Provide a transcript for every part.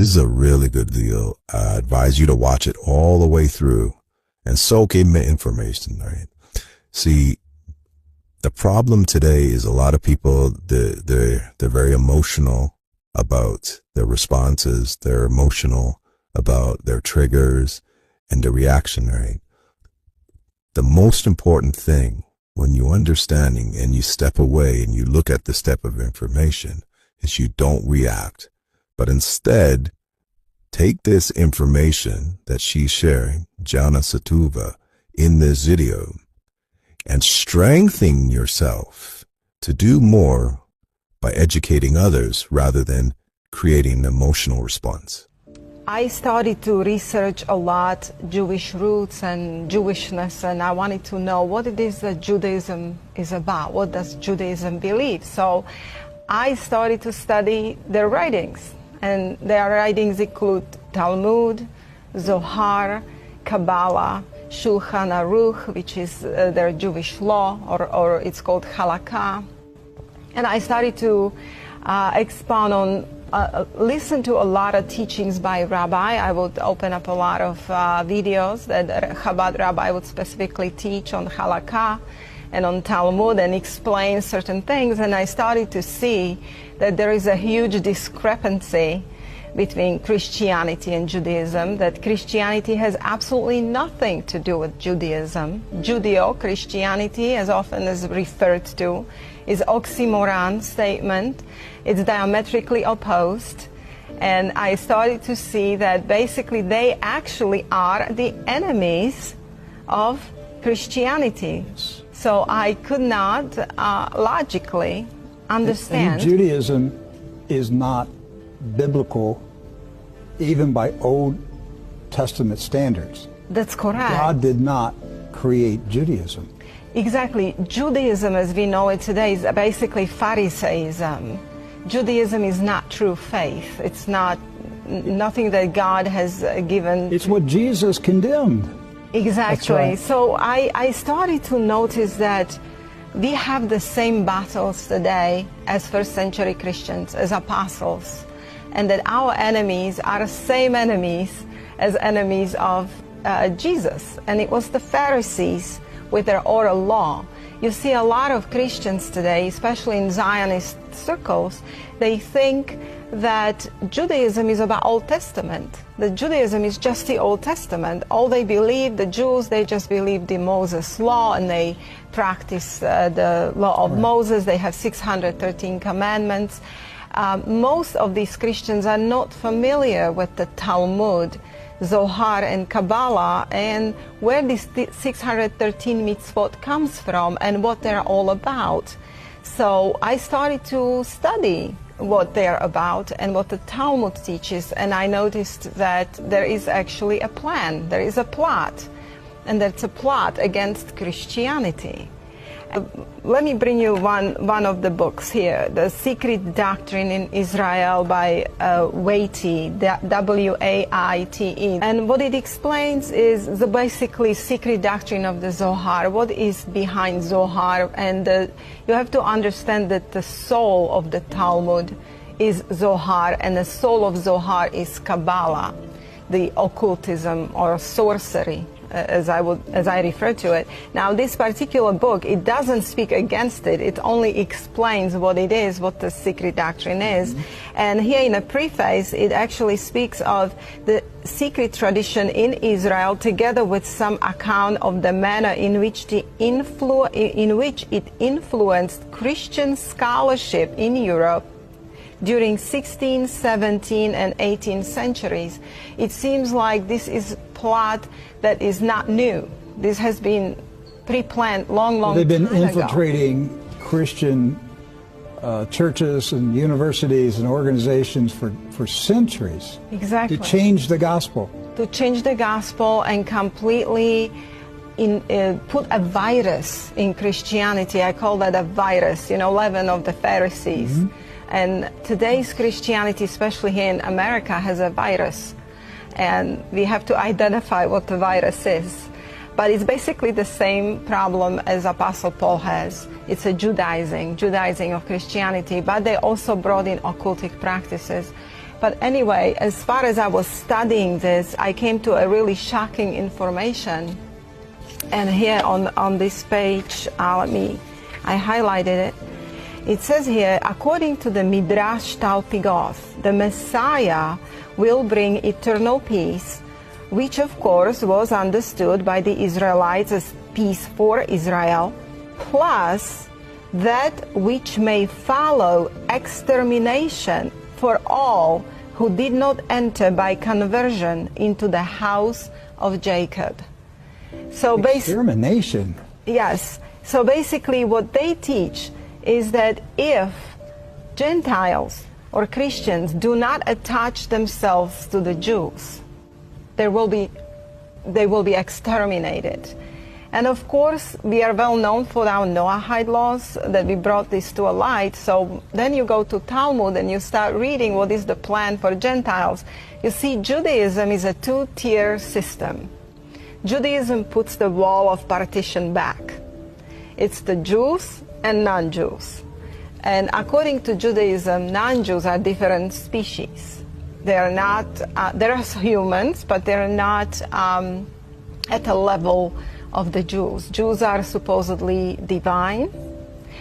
This is a really good video. I advise you to watch it all the way through and soak in the information, right? See, the problem today is a lot of people, they're very emotional about their responses. They're emotional about their triggers and the reaction, right? The most important thing when you're understanding and you step away and you look at the step of information is you don't react, but instead take this information that she's sharing, Jana Satuva, in this video, and strengthen yourself to do more by educating others rather than creating an emotional response. I started to research a lot Jewish roots and Jewishness, and I wanted to know what it is that Judaism is about. What does Judaism believe? So I started to study their writings, and their writings include Talmud, Zohar, Kabbalah, Shulchan Aruch, which is their Jewish law, or it's called Halakha. And I started to expound on, listen to a lot of teachings by rabbi. I would open up a lot of videos that Chabad rabbi would specifically teach on Halakha and on Talmud and explain certain things. And I started to see that there is a huge discrepancy between Christianity and Judaism, that Christianity has absolutely nothing to do with Judaism. Judeo-Christianity, as often as referred to, is oxymoron statement. It's diametrically opposed. And I started to see that basically they actually are the enemies of Christianity. So I could not logically understand. And Judaism is not biblical, even by Old Testament standards. That's correct. God did not create Judaism. Exactly. Judaism, as we know it today, is basically Pharisaism. Judaism is not true faith. It's not nothing that God has given. It's what Jesus condemned. Exactly. Right. So I started to notice that we have the same battles today as first century Christians, as apostles, and that our enemies are the same enemies as enemies of Jesus. And it was the Pharisees with their oral law. You see a lot of Christians today, especially in Zionist circles, they think that Judaism is about Old Testament. That Judaism is just the Old Testament. All they believe, the Jews, they just believe the Moses law, and they practice the law of Moses. They have 613 commandments. Most of these Christians are not familiar with the Talmud, Zohar, and Kabbalah, and where this 613 mitzvot comes from and what they're all about. So I started to study what they're about and what the Talmud teaches, and I noticed that there is actually a plan, there is a plot, and that's a plot against Christianity. Let me bring you one of the books here, The Secret Doctrine in Israel by Waite, W-A-I-T-E. And what it explains is the basically secret doctrine of the Zohar, what is behind Zohar. And you have to understand that the soul of the Talmud is Zohar, and the soul of Zohar is Kabbalah, the occultism or sorcery, as I refer to it. Now, this particular book, it doesn't speak against it. It only explains what it is, what the secret doctrine is. And here in a preface, it actually speaks of the secret tradition in Israel, together with some account of the manner in which it influenced Christian scholarship in Europe during 16th, 17th, and 18th centuries. It seems like this is plot that is not new. This has been pre-planned long time ago. They've been infiltrating Christian churches and universities and organizations for centuries. Exactly. To change the gospel. To change the gospel and completely put a virus in Christianity. I call that a virus, leaven of the Pharisees. And today's Christianity, especially here in America, has a virus. And we have to identify what the virus is. But it's basically the same problem as Apostle Paul has. It's a Judaizing of Christianity, but they also brought in occultic practices. But anyway, as far as I was studying this, I came to a really shocking information. And here on this page, I highlighted it. It says here, according to the Midrash Talpigoth, the Messiah will bring eternal peace, which of course was understood by the Israelites as peace for Israel, plus that which may follow extermination for all who did not enter by conversion into the house of Jacob. So extermination. Yes. So basically what they teach is that if Gentiles or Christians do not attach themselves to the Jews, they will be exterminated. And of course, we are well known for our Noahide laws, that we brought this to a light. So then you go to Talmud and you start reading what is the plan for Gentiles. You see, Judaism is a two-tier system. Judaism puts the wall of partition back. It's the Jews and non-Jews. And according to Judaism, non-Jews are different species. They are not, they're humans, but they're not at a level of the Jews. Jews are supposedly divine.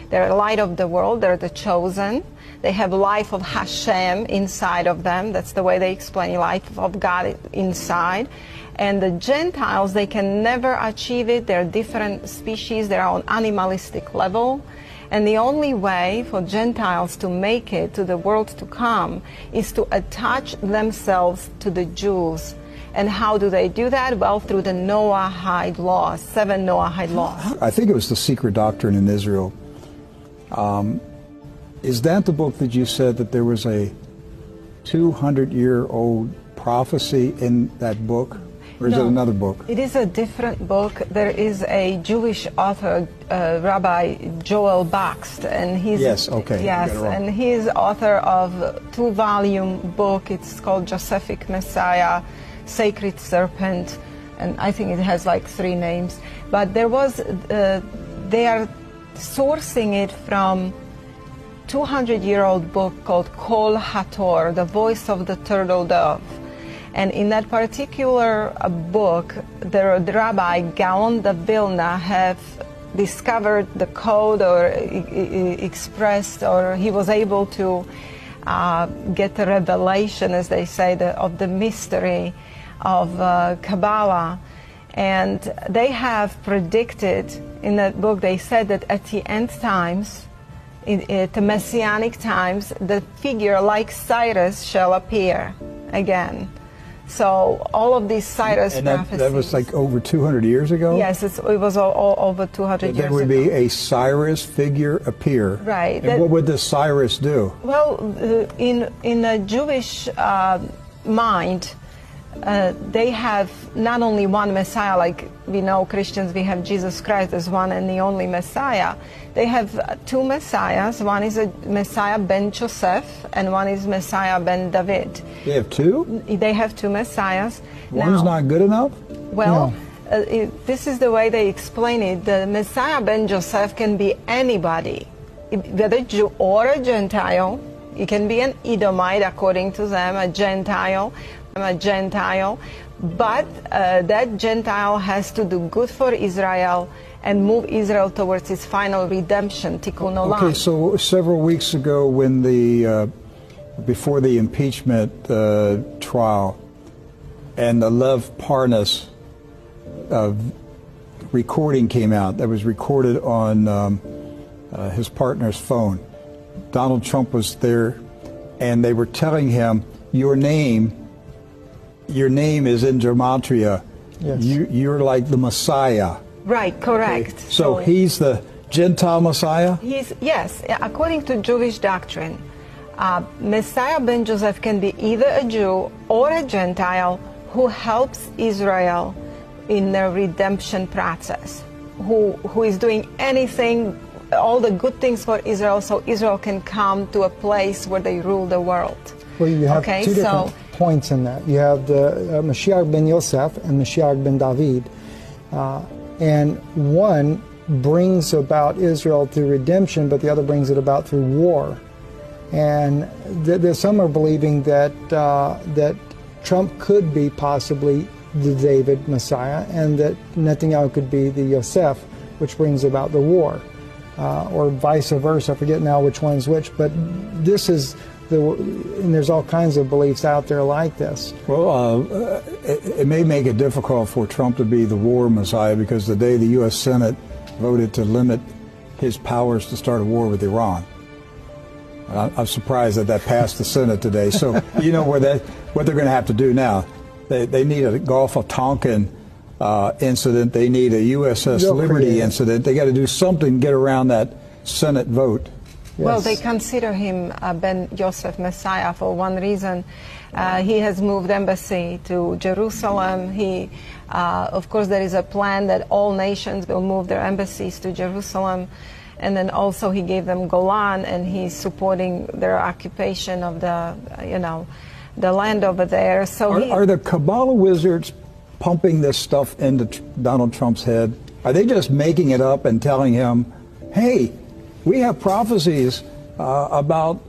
They're light of the world. They're the chosen. They have life of Hashem inside of them. That's the way they explain life of God inside. And the Gentiles, they can never achieve it. They're different species. They're on animalistic level. And the only way for Gentiles to make it to the world to come is to attach themselves to the Jews. And how do they do that? Well, through the Noahide laws, 7 Noahide laws. I think it was The Secret Doctrine in Israel. Is that the book that you said that there was a 200-year-old prophecy in that book? Or is it another book? It is a different book. There is a Jewish author, Rabbi Joel Bakst, and he's and he's author of a 2-volume book. It's called Josephic Messiah, Sacred Serpent, and I think it has like 3 names. But there was, they are sourcing it from 200-year-old book called Kol Hator, The Voice of the Turtle Dove. And in that particular book, the Rabbi Gaon de Vilna have discovered the code or expressed, or he was able to get the revelation, as they say, of the mystery of Kabbalah. And they have predicted in that book, they said that at the end times, at the Messianic times, the figure like Cyrus shall appear again. So all of these Cyrus prophecies. That was like over 200 years ago? Yes, it was all over 200 years ago. There would be a Cyrus figure appear. Right. And what would the Cyrus do? Well, in a Jewish mind, they have not only one Messiah, like we know Christians, we have Jesus Christ as one and the only Messiah. They have 2 Messiahs. One is a Messiah ben Joseph, and one is Messiah ben David. They have 2? They have 2 Messiahs. One's not good enough? Well, this is the way they explain it. The Messiah ben Joseph can be anybody, whether Jew or a Gentile. He can be an Edomite, according to them, a Gentile, but that Gentile has to do good for Israel and move Israel towards its final redemption, Tikkun Olam. Okay, so several weeks ago when before the impeachment trial and the Lev Parnas recording came out, that was recorded on his partner's phone. Donald Trump was there, and they were telling him, your name is in Gematria. Yes. You're like the Messiah. Right, correct. Okay. So he's the Gentile Messiah? Yes, according to Jewish doctrine, Messiah ben Joseph can be either a Jew or a Gentile who helps Israel in their redemption process, who is doing anything, all the good things for Israel, so Israel can come to a place where they rule the world. Well, you have 2 different points in that. You have the Mashiach ben Yosef and Mashiach ben David. And one brings about Israel through redemption, but the other brings it about through war. And some are believing that that Trump could be possibly the David Messiah, and that Netanyahu could be the Yosef, which brings about the war, or vice versa. I forget now which one's which, but this is and there's all kinds of beliefs out there like this. Well, it may make it difficult for Trump to be the war Messiah, because the day the U.S. Senate voted to limit his powers to start a war with Iran. I'm surprised that passed the Senate today. So you know what they're going to have to do now. They need a Gulf of Tonkin incident. They need a USS Liberty incident. They got to do something to get around that Senate vote. Yes. Well, they consider him Ben Yosef Messiah for one reason. He has moved embassy to Jerusalem. Of course, there is a plan that all nations will move their embassies to Jerusalem. And then also he gave them Golan, and he's supporting their occupation of the land over there. So are the Kabbalah wizards pumping this stuff into Donald Trump's head? Are they just making it up and telling him, hey, we have prophecies about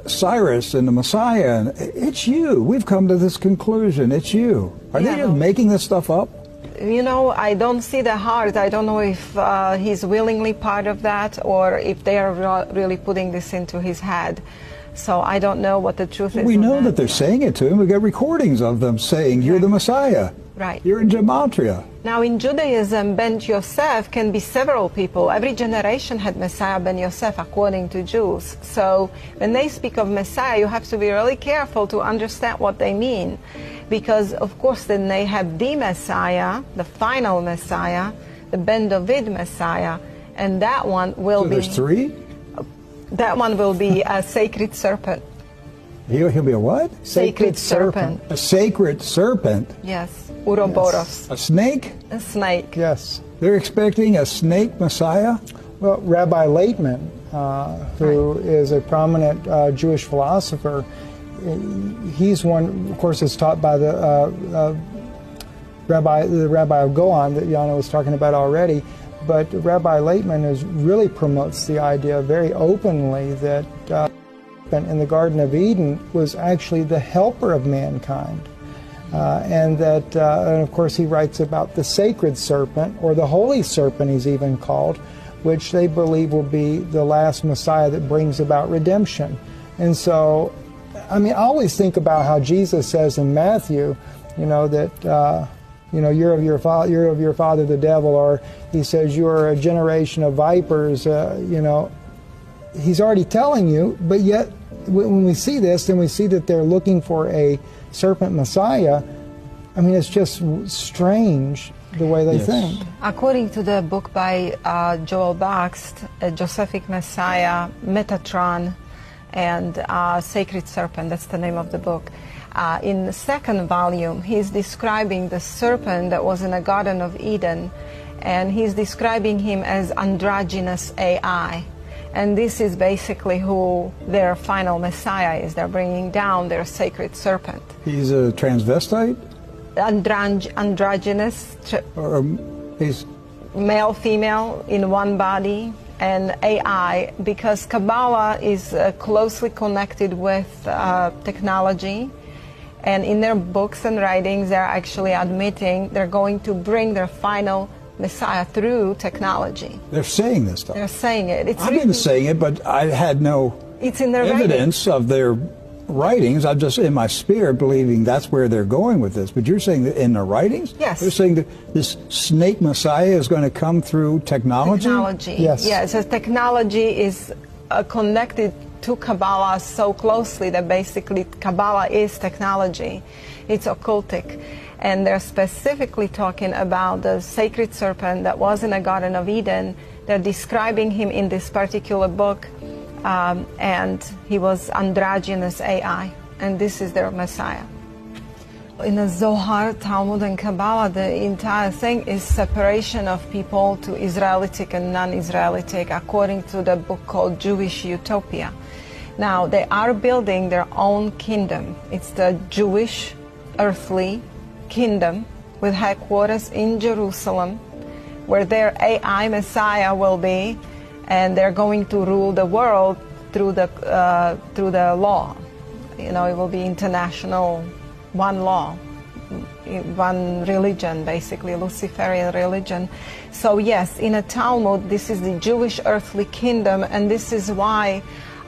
Cyrus and the Messiah, and it's you. We've come to this conclusion. It's you. Are they just making this stuff up? You know, I don't see the heart. I don't know if he's willingly part of that, or if they are really putting this into his head. So I don't know what the truth is. We know that they're saying it to him. We've got recordings of them saying, you're the Messiah. Right. You're in Gematria. Now, in Judaism, Ben Yosef can be several people. Every generation had Messiah Ben Yosef, according to Jews. So when they speak of Messiah, you have to be really careful to understand what they mean. Because, of course, then they have the Messiah, the final Messiah, the Ben David Messiah, and that one will be... there's three? That one will be a sacred serpent. He'll be a what? Sacred serpent. A sacred serpent? Yes. Uroboros. A snake? A snake. Yes. They're expecting a snake Messiah? Well, Rabbi Laitman, who is a prominent Jewish philosopher, he's one, of course, is taught by the Rabbi of Golan that Yana was talking about already. But Rabbi Laitman really promotes the idea very openly that in the Garden of Eden was actually the helper of mankind. And of course, he writes about the sacred serpent, or the holy serpent he's even called, which they believe will be the last Messiah that brings about redemption. And so, I mean, I always think about how Jesus says in Matthew, that you're of your father the devil, or he says you're a generation of vipers. He's already telling you, but yet when we see this, then we see that they're looking for a serpent Messiah. I mean, it's just strange the way they think. According to the book by Joel Baxt, Josephic Messiah, Metatron, and Sacred Serpent, that's the name of the book. In the second volume, he's describing the serpent that was in the Garden of Eden, and he's describing him as androgynous AI. And this is basically who their final Messiah is. They're bringing down their sacred serpent. He's a transvestite? Androgynous. He's male, female in one body, and AI, because Kabbalah is closely connected with technology. And in their books and writings, they're actually admitting they're going to bring their final Messiah through technology. They're saying this stuff. They're saying it. I've been saying it, but I had no evidence of their writings. I'm just in my spirit believing that's where they're going with this. But you're saying that in their writings? Yes. They're saying that this snake Messiah is going to come through technology? Technology. Yes. Yeah, so technology is connected to Kabbalah so closely that basically Kabbalah is technology. It's occultic. And they're specifically talking about the sacred serpent that was in the Garden of Eden. They're describing him in this particular book, and he was androgynous AI, and this is their Messiah. In the Zohar, Talmud, and Kabbalah, the entire thing is separation of people to Israelitic and non-Israelitic, according to the book called Jewish Utopia. Now, they are building their own kingdom. It's the Jewish earthly kingdom with headquarters in Jerusalem, where their AI Messiah will be, and they're going to rule the world through the law. You know, it will be international, one law, one religion, basically, Luciferian religion. So yes, in a Talmud, this is the Jewish earthly kingdom, and this is why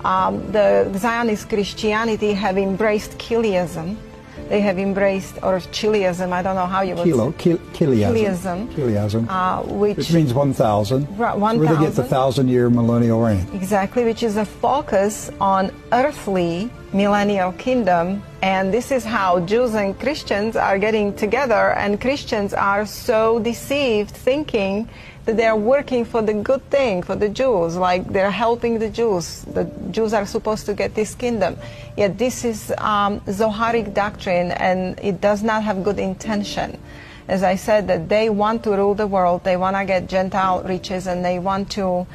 the Zionist Christianity have embraced Chiliasm. They have embraced, or Chiliasm, I don't know how you would say. Chiliasm, which means 1,000. 1,000. Where they get the 1,000-year millennial reign. Exactly, which is a focus on earthly millennial kingdom. And this is how Jews and Christians are getting together, and Christians are so deceived, thinking that they're working for the good thing, for the Jews, like they're helping the Jews. The Jews are supposed to get this kingdom. Yet this is Zoharic doctrine, and it does not have good intention. As I said, that they want to rule the world, they want to get Gentile riches, and they want to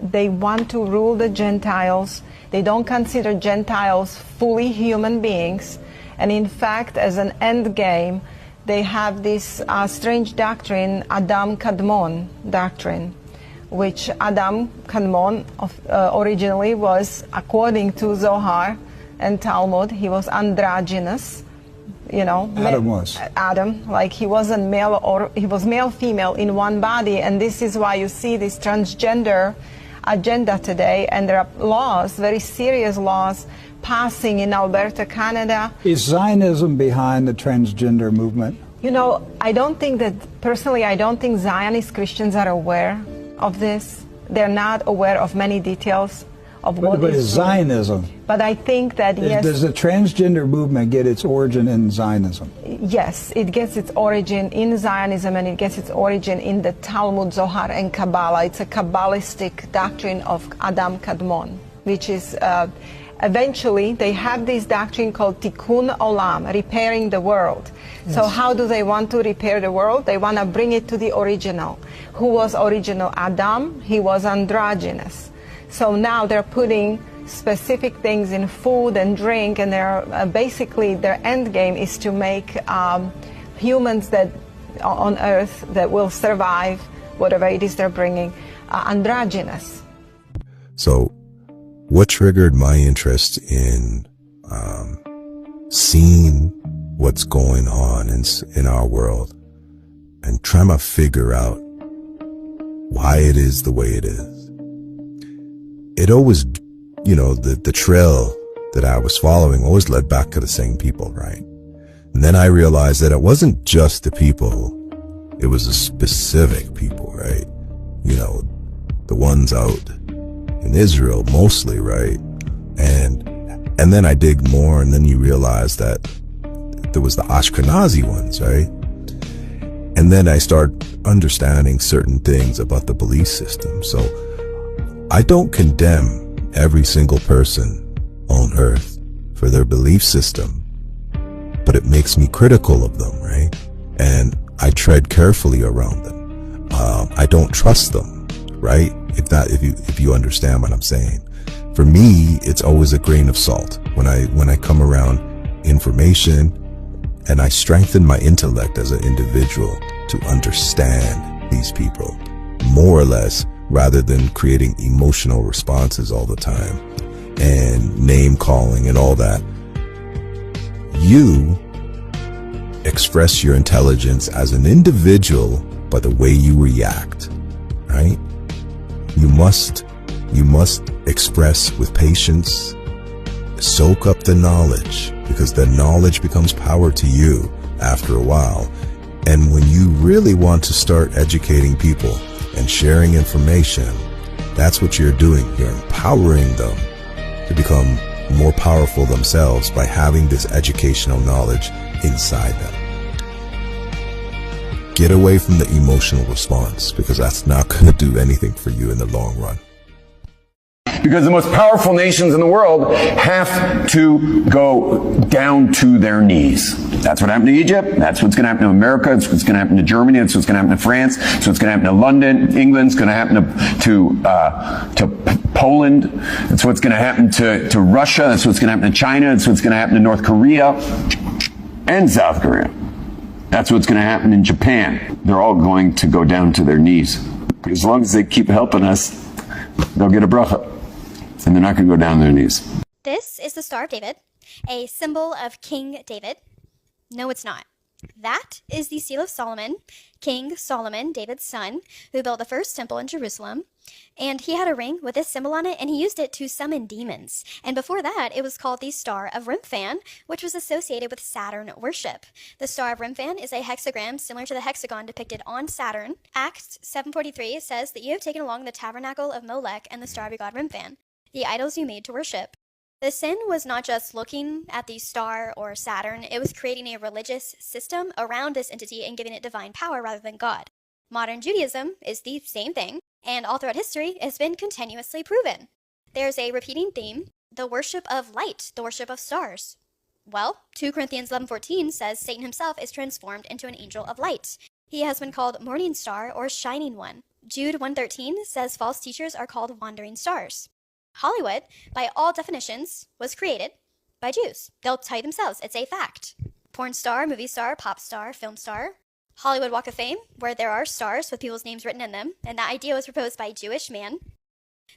rule the Gentiles. They don't consider Gentiles fully human beings, and in fact, as an end game, they have this strange doctrine, Adam Kadmon doctrine, which Adam Kadmon originally was, according to Zohar and Talmud, he was androgynous. You know, Adam, like he wasn't male, or he was male female in one body, and this is why you see this transgender agenda today, and there are laws, very serious laws, passing in Alberta, Canada. Is Zionism behind the transgender movement? You know, I don't think that, personally, I don't think Zionist Christians are aware of this. They're not aware of many details of what But is it's Zionism. But I think that, yes. Does the transgender movement get its origin in Zionism? Yes, it gets its origin in Zionism, and it gets its origin in the Talmud, Zohar, and Kabbalah. It's a Kabbalistic doctrine of Adam Kadmon, which is, eventually, they have this doctrine called Tikkun Olam, repairing the world. Yes. So how do they want to repair the world? They want to bring it to the original. Who was original Adam? He was androgynous. So now they're putting specific things in food and drink, and they're basically their end game is to make humans that on Earth that will survive whatever it is they're bringing androgynous. So, what triggered my interest in seeing what's going on in our world and trying to figure out why it is the way it is? It always, you know, the trail that I was following always led back to the same people, right? And then I realized that it wasn't just the people, it was the specific people, right? You know, the ones out in Israel mostly, right? And then I dig more, and then you realize that there was the Ashkenazi ones, right? And then I start understanding certain things about the belief system. So I don't condemn every single person on earth for their belief system, but it makes me critical of them, right? And I tread carefully around them. I don't trust them, right? If you understand what I'm saying. For me, it's always a grain of salt when I come around information, and I strengthen my intellect as an individual to understand these people more or less, rather than creating emotional responses all the time and name calling and all that. You express your intelligence as an individual by the way you react, right? You must express with patience, soak up the knowledge, because the knowledge becomes power to you after a while. And when you really want to start educating people and sharing information, that's what you're doing. You're empowering them to become more powerful themselves by having this educational knowledge inside them. Get away from the emotional response, because that's not going to do anything for you in the long run. Because the most powerful nations in the world have to go down to their knees. That's what happened to Egypt. That's what's going to happen to America. That's what's going to happen to Germany. That's what's going to happen to France. That's what's going to happen to London. England's going to happen to Poland. That's what's going to happen to Russia. That's what's going to happen to China. That's what's going to happen to North Korea and South Korea. That's what's going to happen in Japan. They're all going to go down to their knees. As long as they keep helping us, they'll get a bracha. and they're not going to go down on their knees. This is the Star of David, a symbol of King David. No, it's not. That is the Seal of Solomon, King Solomon, David's son, who built the first temple in Jerusalem. And he had a ring with this symbol on it, and he used it to summon demons. And before that, it was called the Star of Remphan, which was associated with Saturn worship. The Star of Remphan is a hexagram similar to the hexagon depicted on Saturn. Acts 7:43 says that you have taken along the tabernacle of Molech and the star of your god Remphan, the idols you made to worship. The sin was not just looking at the star or Saturn, it was creating a religious system around this entity and giving it divine power rather than God. Modern Judaism is the same thing, and all throughout history has been continuously proven. There's a repeating theme, the worship of light, the worship of stars. Well, 2 Corinthians 11:14 says Satan himself is transformed into an angel of light. He has been called morning star or shining one. Jude 1:13 says false teachers are called wandering stars. Hollywood, by all definitions, was created by Jews. They'll tell you themselves, it's a fact. Porn star, movie star, pop star, film star. Hollywood Walk of Fame, where there are stars with people's names written in them, and that idea was proposed by a Jewish man.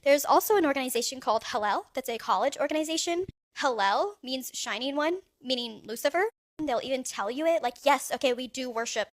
There's also an organization called Hillel, that's a college organization. Hillel means shining one, meaning Lucifer. They'll even tell you it, like, yes, okay, we do worship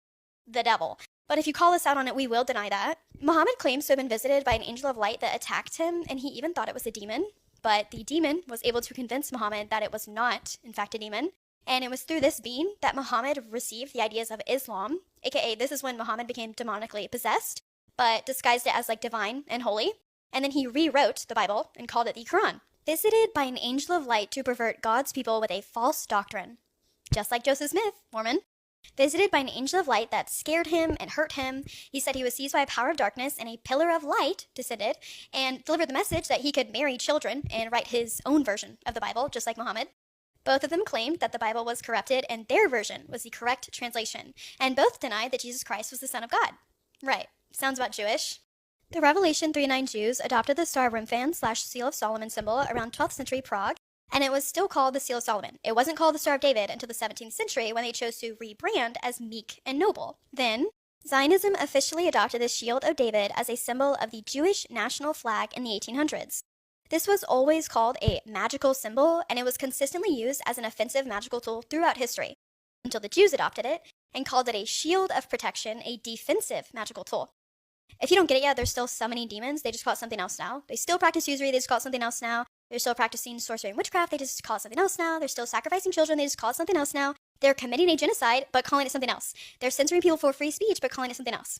the devil. But if you call us out on it, we will deny that. Muhammad claims to have been visited by an angel of light that attacked him, and he even thought it was a demon. But the demon was able to convince Muhammad that it was not, in fact, a demon. And it was through this being that Muhammad received the ideas of Islam, aka this is when Muhammad became demonically possessed, but disguised it as like divine and holy. And then he rewrote the Bible and called it the Quran. Visited by an angel of light to pervert God's people with a false doctrine. Just like Joseph Smith, Mormon. Visited by an angel of light that scared him and hurt him. He said he was seized by a power of darkness, and a pillar of light descended and delivered the message that he could marry children and write his own version of the Bible, just like Muhammad. Both of them claimed that the Bible was corrupted and their version was the correct translation, and both denied that Jesus Christ was the Son of God. Right, sounds about Jewish. The Revelation 3:9 Jews adopted the Star of Remphan / Seal of Solomon symbol around 12th century Prague, and it was still called the Seal of Solomon. It wasn't called the Star of David until the 17th century when they chose to rebrand as meek and noble. Then, Zionism officially adopted the Shield of David as a symbol of the Jewish national flag in the 1800s. This was always called a magical symbol, and it was consistently used as an offensive magical tool throughout history, until the Jews adopted it and called it a shield of protection, a defensive magical tool. If you don't get it yet, there's still summoning demons. They just call it something else now. They still practice usury. They just call it something else now. They're still practicing sorcery and witchcraft. They just call it something else now. They're still sacrificing children. They just call it something else now. They're committing a genocide, but calling it something else. They're censoring people for free speech, but calling it something else.